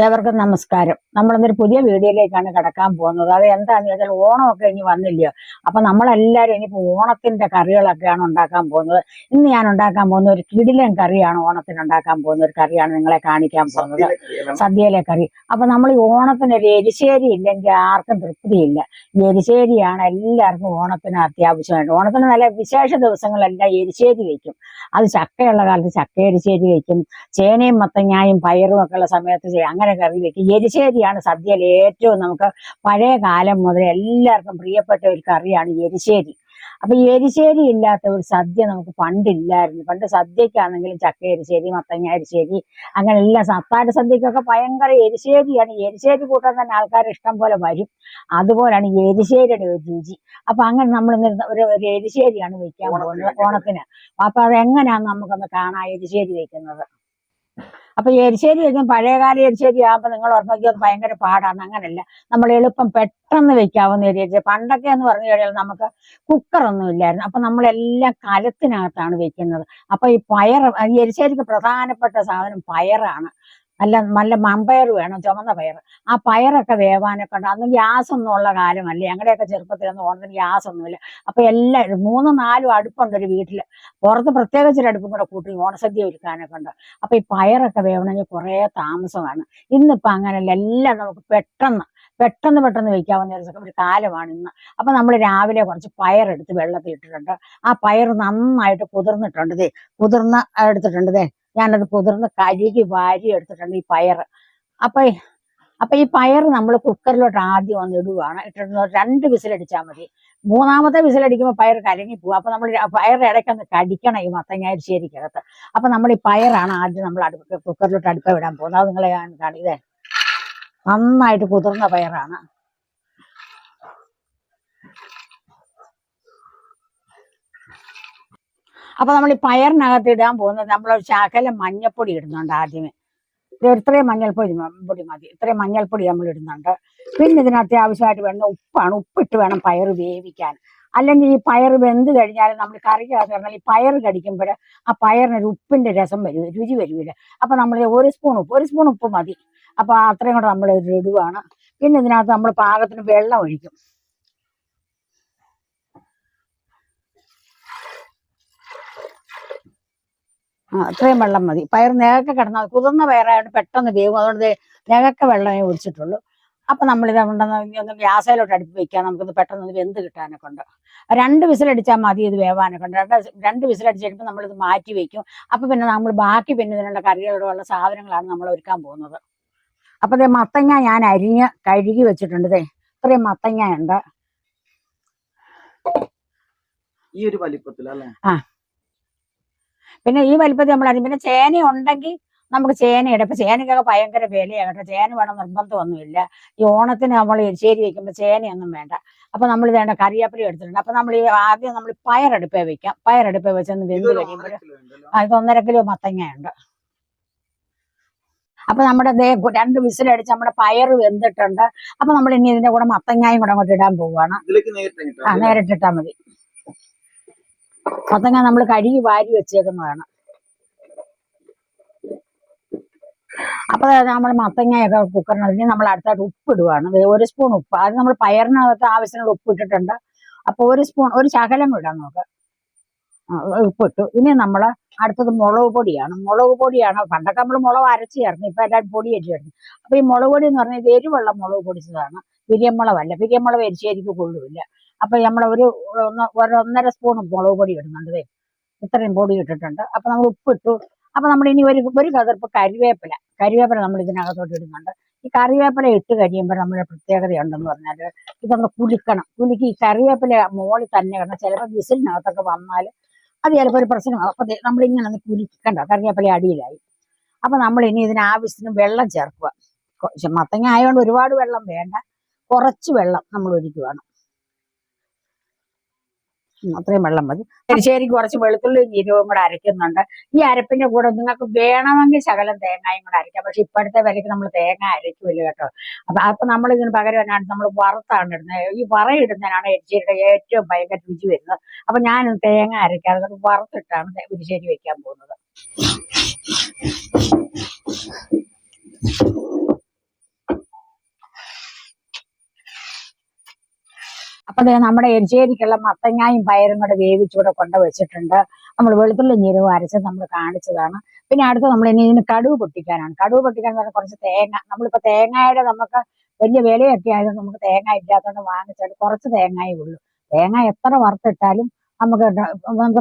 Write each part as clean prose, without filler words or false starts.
ഏവർക്കും നമസ്കാരം. നമ്മളിന്നൊരു പുതിയ വീഡിയോയിലേക്കാണ് കടക്കാൻ പോകുന്നത്. അത് എന്താണെന്ന് വെച്ചാൽ ഓണമൊക്കെ ഇനി വന്നില്ലയോ. അപ്പൊ നമ്മളെല്ലാവരും ഇനിയിപ്പോൾ ഓണത്തിന്റെ കറികളൊക്കെയാണ് ഉണ്ടാക്കാൻ പോകുന്നത്. ഇന്ന് ഞാൻ ഉണ്ടാക്കാൻ പോകുന്ന ഒരു കിടിലൻ കറിയാണ്. ഓണത്തിന് ഉണ്ടാക്കാൻ പോകുന്ന ഒരു കറിയാണ് നിങ്ങളെ കാണിക്കാൻ പോകുന്നത്, സദ്യയിലെ കറി. അപ്പൊ നമ്മൾ ഈ ഓണത്തിന് ഒരു എരിശ്ശേരി ഇല്ലെങ്കിൽ ആർക്കും തൃപ്തിയില്ല. ഈ എരിശ്ശേരിയാണ് എല്ലാവർക്കും ഓണത്തിന് അത്യാവശ്യമായിട്ട്. ഓണത്തിന് നല്ല വിശേഷ ദിവസങ്ങളെല്ലാം എരിശ്ശേരി വയ്ക്കും. അത് ചക്കയുള്ള കാലത്ത് ചക്ക എരിശ്ശേരി വയ്ക്കും, ചേനയും മത്തങ്ങായും പയറും ഒക്കെ ഉള്ള സമയത്ത് അങ്ങനെ കറി വെക്കും. എരിശ്ശേരിയാണ് സദ്യയിൽ ഏറ്റവും നമുക്ക് പഴയ കാലം മുതൽ എല്ലാവർക്കും പ്രിയപ്പെട്ട ഒരു കറിയാണ് എരിശ്ശേരി. അപ്പൊ ഈ എരിശ്ശേരി ഇല്ലാത്ത ഒരു സദ്യ നമുക്ക് പണ്ടില്ലായിരുന്നു. പണ്ട് സദ്യക്കാണെങ്കിലും ചക്ക എരിശ്ശേരി, മത്തങ്ങ എരിശ്ശേരി, അങ്ങനെ എല്ലാം അത്താഴ സദ്യക്കൊക്കെ ഭയങ്കര എരിശ്ശേരിയാണ്. എരിശ്ശേരി കൂട്ടാൻ തന്നെ ആൾക്കാർ ഇഷ്ടം പോലെ വരും. അതുപോലാണ് ഈ എരിശ്ശേരിയുടെ ഒരു രുചി. അപ്പൊ അങ്ങനെ നമ്മൾ ഒരു എരിശ്ശേരിയാണ് വെക്കാൻ പോകുന്നത് ഓണത്തിന്. അപ്പൊ അതെങ്ങനെയാന്ന് നമുക്കൊന്ന് കാണാം എരിശ്ശേരി വെക്കുന്നത്. അപ്പൊ എരിശ്ശേരി വെക്കും. പഴയകാല എരിശ്ശേരി ആകുമ്പോൾ നിങ്ങൾ ഓർമ്മയ്ക്ക് അത് ഭയങ്കര പാടാണ്. അങ്ങനല്ല, നമ്മൾ എളുപ്പം പെട്ടെന്ന് വെക്കാവുന്ന എരിശ്ശേരി. പണ്ടൊക്കെ എന്ന് പറഞ്ഞു കഴിഞ്ഞാൽ നമുക്ക് കുക്കറൊന്നും ഇല്ലായിരുന്നു. അപ്പൊ നമ്മളെല്ലാം കലത്തിനകത്താണ് വെക്കുന്നത്. അപ്പൊ ഈ എരിശ്ശേരിക്ക് പ്രധാനപ്പെട്ട സാധനം പയറാണ്. നല്ല നല്ല മമ്പയർ വേണം, ചുമന്ന പയർ. ആ പയറൊക്കെ വേവാനൊക്കെ ഉണ്ട്. അന്ന് ഗ്യാസൊന്നും ഉള്ള കാലമല്ലേ. ഞങ്ങളുടെയൊക്കെ ചെറുപ്പത്തിലൊന്നും ഓണത്തിന് ഗ്യാസൊന്നുമില്ല. അപ്പൊ എല്ലാവരും 3-4 അടുപ്പുണ്ട് ഒരു വീട്ടില്. പുറത്ത് പ്രത്യേകിച്ചൊരു അടുപ്പും കൂടെ കൂട്ടി ഓണസദ്യ ഒരുക്കാനൊക്കെ ഉണ്ട്. അപ്പൊ ഈ പയറൊക്കെ വേവണമെങ്കിൽ കുറേ താമസമാണ്. ഇന്നിപ്പോ അങ്ങനെയല്ല, എല്ലാം നമുക്ക് പെട്ടെന്ന് വെക്കാവുന്ന ഒരു കാലമാണ് ഇന്ന്. അപ്പൊ നമ്മൾ രാവിലെ കുറച്ച് പയറെടുത്ത് വെള്ളത്തിൽ ഇട്ടിട്ടുണ്ട്. ആ പയർ നന്നായിട്ട് കുതിർന്നിട്ടുണ്ട്. കുതിർന്ന എടുത്തിട്ടുണ്ട്. ഞാനത് കുതിർന്ന് കഴുകി വാരി എടുത്തിട്ടുണ്ട് ഈ പയറ്. അപ്പൊ ഈ പയർ നമ്മൾ കുക്കറിലോട്ട് ആദ്യം ഒന്ന് ഇടുകയാണ്. ഇട്ടിട്ട് 2 വിസിലടിച്ചാൽ മതി. 3ാമത്തെ വിസിലടിക്കുമ്പോൾ പയർ കലങ്ങി പോകും. അപ്പൊ നമ്മൾ പയർ ഇടയ്ക്കൊന്ന് കടിക്കണം ഈ മത്തങ്ങ എരിശ്ശേരിക്കകത്ത്. അപ്പൊ നമ്മൾ ഈ പയറാണ് ആദ്യം നമ്മൾ കുക്കറിലോട്ട് അടുപ്പ വിടാൻ പോകുന്നത്. അത് നിങ്ങളെ കാണിതേ, നന്നായിട്ട് കുതിർന്ന പയറാണ്. അപ്പൊ നമ്മൾ ഈ പയറിനകത്ത് ഇടാൻ പോകുന്നത് നമ്മളൊരു ശകലം മഞ്ഞപ്പൊടി ഇടുന്നുണ്ട് ആദ്യമേ. ഇത്രയും മഞ്ഞൾപ്പൊടി മതി. ഇത്രയും മഞ്ഞൾപ്പൊടി നമ്മൾ ഇടുന്നുണ്ട്. പിന്നെ ഇതിനകത്ത് ആവശ്യമായിട്ട് വേണ്ട ഉപ്പാണ്. ഉപ്പിട്ട് വേണം പയർ വേവിക്കാൻ. അല്ലെങ്കിൽ ഈ പയർ വെന്ത് കഴിഞ്ഞാൽ നമ്മൾ കറിക്കകത്ത് കിടന്നാൽ ഈ പയർ കടിക്കുമ്പോൾ ആ പയറിനൊരു ഉപ്പിന്റെ രുചി വരില്ല. അപ്പൊ നമ്മൾ 1 സ്പൂൺ ഉപ്പ് മതി. അപ്പൊ അത്രയും കൂടെ നമ്മൾ ഇടുവാണ്. പിന്നെ ഇതിനകത്ത് നമ്മൾ പാകത്തിന് വെള്ളം ഒഴിക്കും. അത്രയും വെള്ളം മതി. പയർ നേരൊക്കെ കിടന്നാൽ കുതിർന്ന പയറായിട്ട് പെട്ടെന്ന് വേവും. അതുകൊണ്ട് നേരൊക്കെ വെള്ളമേ ഒഴിച്ചിട്ടുള്ളൂ. അപ്പൊ നമ്മളിത് ഒന്ന് ഗ്യാസയിലോട്ട് അടുപ്പ് വെക്കാം. നമുക്കൊന്ന് പെട്ടെന്ന് വെന്ത് കിട്ടാനൊക്കെ ഉണ്ട്. 2 വിസിലടിച്ചാൽ മതി ഇത് വേവാനൊക്കെ ഉണ്ട്. 2 വിസിലടിച്ച് കഴിയുമ്പോൾ നമ്മളിത് മാറ്റി വെക്കും. അപ്പൊ പിന്നെ നമ്മൾ ബാക്കി പിന്നെ ഇതിനുള്ള കറികളോടുള്ള സാധനങ്ങളാണ് നമ്മൾ ഒരുക്കാൻ പോകുന്നത്. അപ്പൊ മത്തങ്ങ ഞാൻ അരിഞ്ഞ് കഴുകി വെച്ചിട്ടുണ്ട്. ഇത്രയും മത്തങ്ങ ഉണ്ട്. ഈ ഒരു വലിപ്പത്തിലല്ലേ? പിന്നെ ഈ വലിപ്പത്തിൽ നമ്മൾ പിന്നെ ചേന ഉണ്ടെങ്കിൽ നമുക്ക് ചേനയുടെ. ഇപ്പൊ ചേനയ്ക്കൊക്കെ ഭയങ്കര വിലയാണ് കേട്ടോ. ചേന വേണം നിർബന്ധമൊന്നുമില്ല. ഈ ഓണത്തിന് നമ്മൾ എരിശ്ശേരി വയ്ക്കുമ്പോൾ ചേനയൊന്നും വേണ്ട. അപ്പൊ നമ്മൾ വേണ്ട കറിവേപ്പില എടുത്തിട്ടുണ്ട്. അപ്പൊ നമ്മൾ ആദ്യം നമ്മൾ പയറെടുപ്പേ വെക്കാം. പയറെടുപ്പേ വെച്ചൊന്ന് വെന്ത് കഴിയുമ്പോൾ ഇത് 1.5 കിലോ മത്തങ്ങയുണ്ട്. അപ്പൊ നമ്മുടെ 2 വിസിലടിച്ച് നമ്മുടെ പയർ വെന്തിട്ടുണ്ട്. അപ്പൊ നമ്മൾ ഇനി ഇതിന്റെ കൂടെ മത്തങ്ങായും കൂടെ അങ്ങോട്ട് ഇടാൻ പോവുകയാണ്. നേരിട്ടിട്ടാ മതി. മത്തങ്ങ നമ്മൾ കഴുകി വാരി വെച്ചേക്കുന്നതാണ്. അപ്പൊ നമ്മൾ മത്തങ്ങയൊക്കെ കുക്കറിനകത്ത് നമ്മൾ അടുത്തായിട്ട് ഉപ്പിടുവാണ്. 1 സ്പൂൺ ഉപ്പ്. അത് നമ്മൾ പയറിനകത്ത് ആവശ്യത്തിനുള്ള ഉപ്പ് ഇട്ടിട്ടുണ്ട്. അപ്പൊ 1 സ്പൂൺ, ഒരു ശകലം ഇടാം നമുക്ക്. ഉപ്പിട്ടു. ഇനി നമ്മൾ അടുത്തത് മുളക് പൊടിയാണ്. പണ്ടൊക്കെ നമ്മൾ മുളക് അരച്ച് ചേർന്നു. ഇപ്പൊ എല്ലാവരും പൊടി അരിച്ച് ചേർന്നു. അപ്പൊ ഈ മുളക് പൊടി എന്ന് പറഞ്ഞാൽ എരിവുള്ള മുളക് പൊടിച്ചതാണ്. പിരിയമുളകല്ല. പിരിയമുളക് എരിശ്ശേരിക്ക് കൊള്ളില്ല. അപ്പൊ നമ്മൾ ഒരു 1.5 സ്പൂൺ മുളക് പൊടി ഇടുന്നുണ്ട്. ഇത്രയും പൊടി ഇട്ടിട്ടുണ്ട്. അപ്പൊ നമ്മൾ ഉപ്പിട്ടു. അപ്പൊ നമ്മൾ ഇനി ഒരു കതിർപ്പ് കരിവേപ്പില നമ്മൾ ഇതിനകത്തോട്ട് ഇടുന്നുണ്ട്. ഈ കറിവേപ്പില ഇട്ട് കഴിയുമ്പോൾ നമ്മുടെ പ്രത്യേകതയുണ്ടെന്ന് പറഞ്ഞാൽ ഇതൊന്ന് കുലുക്കി ഈ കറിവേപ്പില മോളിൽ തന്നെ കിടന്ന് ചിലപ്പോൾ വിസിലിനകത്തൊക്കെ വന്നാൽ അത് ചിലപ്പോൾ ഒരു പ്രശ്നമാകും. അപ്പൊ നമ്മളിങ്ങനെ ഒന്ന് കുലുക്കണ്ട, കറിവേപ്പില അടിയിലായി. അപ്പൊ നമ്മൾ ഇനി ഇതിനാവശ്യത്തിന് വെള്ളം ചേർക്കുക. മത്തങ്ങ ആയതുകൊണ്ട് ഒരുപാട് വെള്ളം വേണ്ട, കുറച്ച് വെള്ളം നമ്മൾ ഒഴിക്കുകയാണ്. അത്രയും വെള്ളം മതി. എരിശ്ശേരിക്ക് കുറച്ച് വെളുത്തുള്ളിയും ജീരകവും കൂടെ അരയ്ക്കുന്നുണ്ട്. ഈ അരപ്പിന്റെ കൂടെ നിങ്ങൾക്ക് വേണമെങ്കിൽ ശകലം തേങ്ങയും കൂടെ അരയ്ക്കാം. പക്ഷെ ഇപ്പോഴത്തെ വിലയ്ക്ക് നമ്മൾ തേങ്ങ അരയ്ക്കില്ല കേട്ടോ. അപ്പൊ നമ്മൾ ഇതിന് പകരം എന്നാണ് നമ്മൾ വറുത്താണ് ഇടുന്നത്. ഈ വറയിടുന്നതിനാണ് എരിശ്ശേരിയുടെ ഏറ്റവും ഭയങ്കര രുചി വരുന്നത്. അപ്പൊ ഞാൻ തേങ്ങ അരയ്ക്കാതെ വറുത്തിട്ടാണ് എരിശ്ശേരി വെക്കാൻ പോകുന്നത്. അപ്പൊ ദേ നമ്മുടെ എരിശ്ശേരിക്കുള്ള മത്തങ്ങായും പയറും കൂടെ വേവിച്ചൂടെ കൊണ്ട് വെച്ചിട്ടുണ്ട്. നമ്മൾ വെളുത്തുള്ളി ജീരകവും അരച്ച് നമ്മൾ കാണിച്ചതാണ്. പിന്നെ അടുത്ത് നമ്മൾ ഇനി ഇതിന് കടുക് പൊട്ടിക്കാനാണ്. കടുക് പൊട്ടിക്കാൻ പറഞ്ഞാൽ കുറച്ച് തേങ്ങ, നമ്മളിപ്പോ തേങ്ങയുടെ നമുക്ക് വലിയ വിലയൊക്കെ ആയതുകൊണ്ട് നമുക്ക് തേങ്ങ ഇല്ലാത്തതുകൊണ്ട് വാങ്ങിച്ചിട്ട് കുറച്ച് തേങ്ങയേ ഉള്ളൂ. തേങ്ങ എത്ര വറുത്തിട്ടാലും നമുക്ക്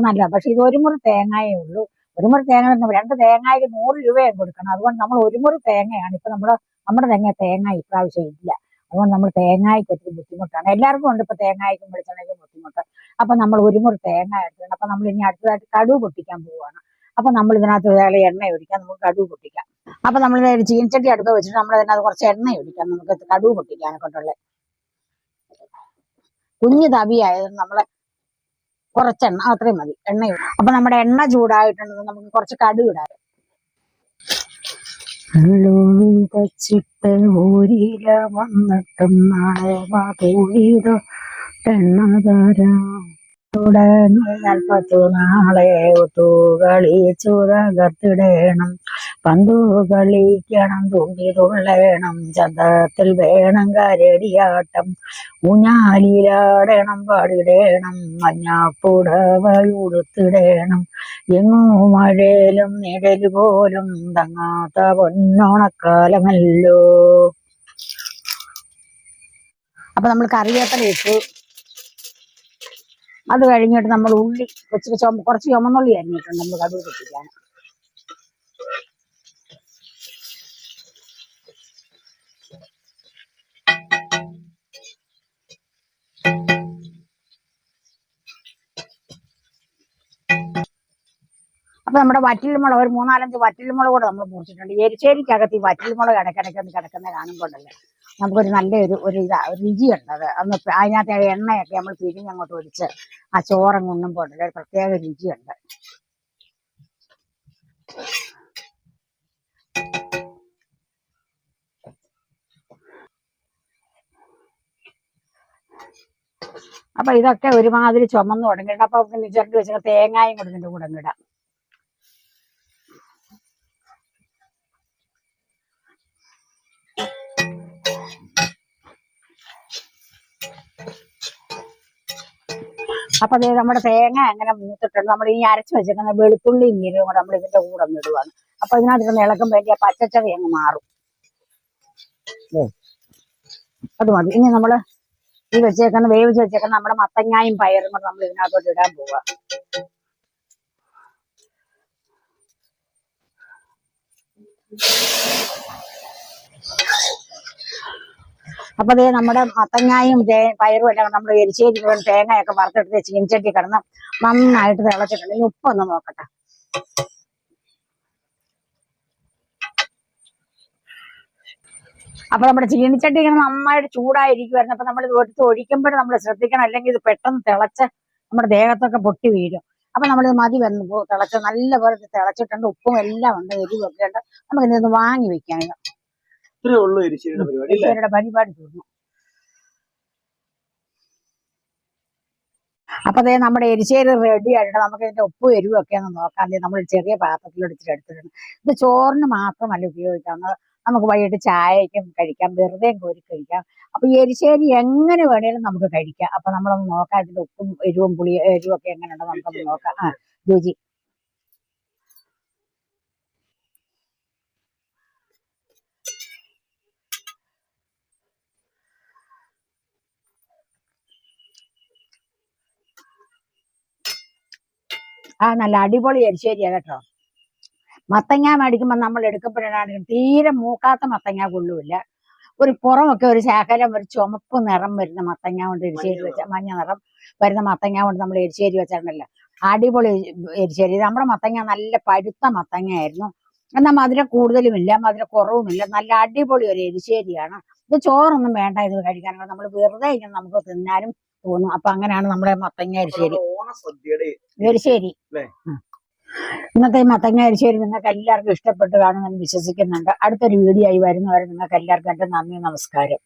നല്ലതാണ്. പക്ഷെ ഇത് ഒരു മുറി തേങ്ങയേ ഉള്ളൂ. ഒരു മുറി തേങ്ങ 2 തേങ്ങയ്ക്ക് 100 രൂപയും കൊടുക്കണം. അതുകൊണ്ട് നമ്മൾ ഒരു മുറി തേങ്ങയാണ്. ഇപ്പൊ നമ്മുടെ തേങ്ങ ഇപ്രാവശ്യം ഇല്ല. അതുകൊണ്ട് നമ്മൾ തേങ്ങയ്ക്ക് ഒത്തിരി ബുദ്ധിമുട്ടാണ്. എല്ലാവർക്കും ഉണ്ട് ഇപ്പൊ തേങ്ങയ്ക്കും വെളിച്ചെണ്ണയ്ക്കും ബുദ്ധിമുട്ട്. അപ്പൊ നമ്മൾ ഒരു മുറി തേങ്ങ എടുക്കണം. അപ്പൊ നമ്മൾ ഇനി അടുത്തതായിട്ട് കടുക് പൊട്ടിക്കാൻ പോവുകയാണ്. അപ്പൊ നമ്മൾ ഇതിനകത്ത് എണ്ണ ഒഴിക്കാൻ, നമുക്ക് കടുക് പൊട്ടിക്കാം. അപ്പൊ നമ്മൾ ചീനച്ചട്ടി അടുക്ക വെച്ചിട്ട് നമ്മൾ അതിനകത്ത് കുറച്ച് എണ്ണ ഒഴിക്കാം, നമുക്ക് കടുക് പൊട്ടിക്കാനെ കൊണ്ടുള്ള. കുഞ്ഞു തവിയായത് നമ്മള് കുറച്ചെണ്ണ അത്രയും മതി, എണ്ണ. അപ്പൊ നമ്മുടെ എണ്ണ ചൂടായിട്ടുണ്ടെങ്കിൽ നമുക്ക് കുറച്ച് കടുക് ഇടാം. വിതച്ചിട്ട് ഓരില വന്നിട്ടും നാളെ വാതൂഴിതോ എണ്ണതരാം തുടങ്ങി 40 നാളെ ഒത്തുകളിച്ചു തകർത്തിടേണം. പന്തു കളിക്കണം, തുമ്പി തുള്ളേണം, ചന്തത്തിൽ വേണം കരടിയാട്ടം, ഊഞ്ഞാലിലാടണം, പാടിടേണം, മഞ്ഞാപ്പുടവയുടുത്തിടേണം, എങ്ങോ മഴയിലും നിഴല് പോലും തങ്ങാത്ത പൊന്നോണക്കാലമല്ലോ. അപ്പൊ നമ്മൾ കറിവേപ്പില ഇട്ടു. അത് കഴിഞ്ഞിട്ട് നമ്മൾ ഉള്ളി കുറച്ച് ചുമന്നുള്ളി അരിഞ്ഞിട്ടുണ്ട് നമ്മൾ കടുക് പൊട്ടിക്കാൻ. അപ്പൊ നമ്മുടെ വറ്റൽമുളക് ഒരു 3-4 വറ്റൽമുളക് കൂടെ നമ്മൾ മുറിച്ചിട്ടുണ്ട്. എരിശ്ശേരിക്കകത്ത് ഈ വറ്റൽമുളക് ഇടയ്ക്കിടയ്ക്ക് കിടക്കുന്ന കാണുമ്പോണ്ടല്ലേ നമുക്കൊരു നല്ലൊരു രുചിയുണ്ട്. അത് അന്ന് അതിനകത്ത് എണ്ണയൊക്കെ നമ്മൾ പിരിഞ്ഞങ്ങോട്ട് ഒഴിച്ച് ആ ചോറങ്ങ് ഉണ്ണുമ്പോൾ ഉണ്ടല്ലോ ഒരു പ്രത്യേക രുചിയുണ്ട്. അപ്പൊ ഇതൊക്കെ ഒരുമാതിരി ചുമന്ന് തുടങ്ങിയിട്ട് അപ്പൊ ചിരണ്ടി വെച്ച തേങ്ങായും കൂടെ ഇതിന്റെ കൂടെ ഇടാം. അപ്പൊ അതേ നമ്മുടെ തേങ്ങ അങ്ങനെ മൂത്തിട്ടുണ്ട്. നമ്മൾ ഈ അരച്ച് വെച്ചിരിക്കുന്ന വെളുത്തുള്ളിയും ജീരകവും കൂടെ നമ്മൾ ഇതിന്റെ കൂടെ ഒന്ന് ഇടുവാണ്. അപ്പൊ ഇതിനകത്ത് ഇളക്കം വേണ്ടി ആ പച്ചച്ചവി അങ്ങ് മാറും. അത് മതി. ഇനി നമ്മള് ഈ വേവിച്ച് വെച്ചേക്കുന്ന നമ്മുടെ മത്തങ്ങായും പയറും കൂടെ നമ്മൾ ഇതിനകത്തോട്ട് ഇടാൻ പോവുക. അപ്പൊ അതേ നമ്മുടെ മത്തങ്ങായും പയറും എല്ലാം നമ്മൾ എരിശ്ശേരി തേങ്ങയൊക്കെ വറുത്തെടുത്ത് ചീനച്ചട്ടി കിടന്ന് നന്നായിട്ട് തിളച്ചിട്ടുണ്ട്. ഇനി ഉപ്പൊന്ന് നോക്കട്ടെ. അപ്പൊ നമ്മുടെ ചീനിച്ചട്ടി ഇങ്ങനെ നന്നായിട്ട് ചൂടായിരിക്കുമായിരുന്നു. അപ്പൊ നമ്മൾ ഇത് എടുത്ത് ഒഴിക്കുമ്പോഴും നമ്മൾ ശ്രദ്ധിക്കണം, അല്ലെങ്കിൽ ഇത് പെട്ടെന്ന് തിളച്ച് നമ്മുടെ ദേഹത്തൊക്കെ പൊട്ടി വീഴും. അപ്പൊ നമ്മളിത് മതി വന്നു തിളച്ച് നല്ലപോലെ തിളച്ചിട്ടുണ്ട്. ഉപ്പും എല്ലാം ഉണ്ട്, എരിവൊക്കെ ഉണ്ട്. നമുക്ക് ഇതൊന്ന് വാങ്ങി വെക്കാം. എരിശ്ശേരിയുടെ പരിപാടി തീർന്നു. അപ്പൊ അതേ നമ്മുടെ എരിശ്ശേരി റെഡി ആയിട്ട് നമുക്ക് ഇതിന്റെ ഉപ്പും എരിവും ഒക്കെ ഒന്ന് നോക്കാം. നമ്മൾ ചെറിയ പാത്രത്തിൽ എടുത്തിട്ടുണ്ട്. ഇത് ചോറിന് മാത്രമല്ല ഉപയോഗിക്കാവുന്നത്, നമുക്ക് വൈകിട്ട് ചായക്കും കഴിക്കാം, വെറുതെ കോരി കഴിക്കാം. അപ്പൊ എരിശ്ശേരി എങ്ങനെ വേണേലും നമുക്ക് കഴിക്കാം. അപ്പൊ നമ്മളൊന്ന് നോക്കാം ഇതിന്റെ ഉപ്പും എരിവും എരിവും ഒക്കെ എങ്ങനെയുണ്ടോ നമുക്കൊന്ന് നോക്കാം. രുചി നല്ല അടിപൊളി എരിശ്ശേരിയാ കേട്ടോ. മത്തങ്ങ മേടിക്കുമ്പോൾ നമ്മൾ എടുക്കപ്പെടുകയാണെങ്കിൽ തീരെ മൂക്കാത്ത മത്തങ്ങ കൊള്ളുമില്ല. ഒരു പുറമൊക്കെ ഒരു ശകലം ഒരു ചുമപ്പ് നിറം വരുന്ന മത്തങ്ങ കൊണ്ട് എരിശ്ശേരി വെച്ച, മഞ്ഞ നിറം വരുന്ന മത്തങ്ങ കൊണ്ട് നമ്മൾ എരിശ്ശേരി വെച്ചിട്ടുണ്ടല്ലോ, അടിപൊളി എരിശ്ശേരി. നമ്മുടെ മത്തങ്ങ നല്ല പഴുത്ത മത്തങ്ങയായിരുന്നു. എന്നാൽ മധുരം കൂടുതലുമില്ല, മധുരം കുറവുമില്ല. നല്ല അടിപൊളി ഒരു എരിശ്ശേരിയാണ്. ഇത് ചോറൊന്നും വേണ്ട ഇത് കഴിക്കാനുള്ള, നമ്മൾ വെറുതെ ഇങ്ങനെ നമുക്ക് തിന്നാനും തോന്നും. അപ്പൊ അങ്ങനെയാണ് നമ്മുടെ മത്തങ്ങ എരിശ്ശേരി. ഇന്നത്തെ മത്തങ്ങ എരിശ്ശേരി നിങ്ങൾക്ക് എല്ലാവർക്കും ഇഷ്ടപ്പെട്ട് കാണുമെന്ന് വിശ്വസിക്കുന്നുണ്ട്. അടുത്തൊരു വീഡിയോ ആയി വരുന്നവരെ നിങ്ങൾക്ക് എല്ലാവർക്കും എൻ്റെ നന്ദി, നമസ്കാരം.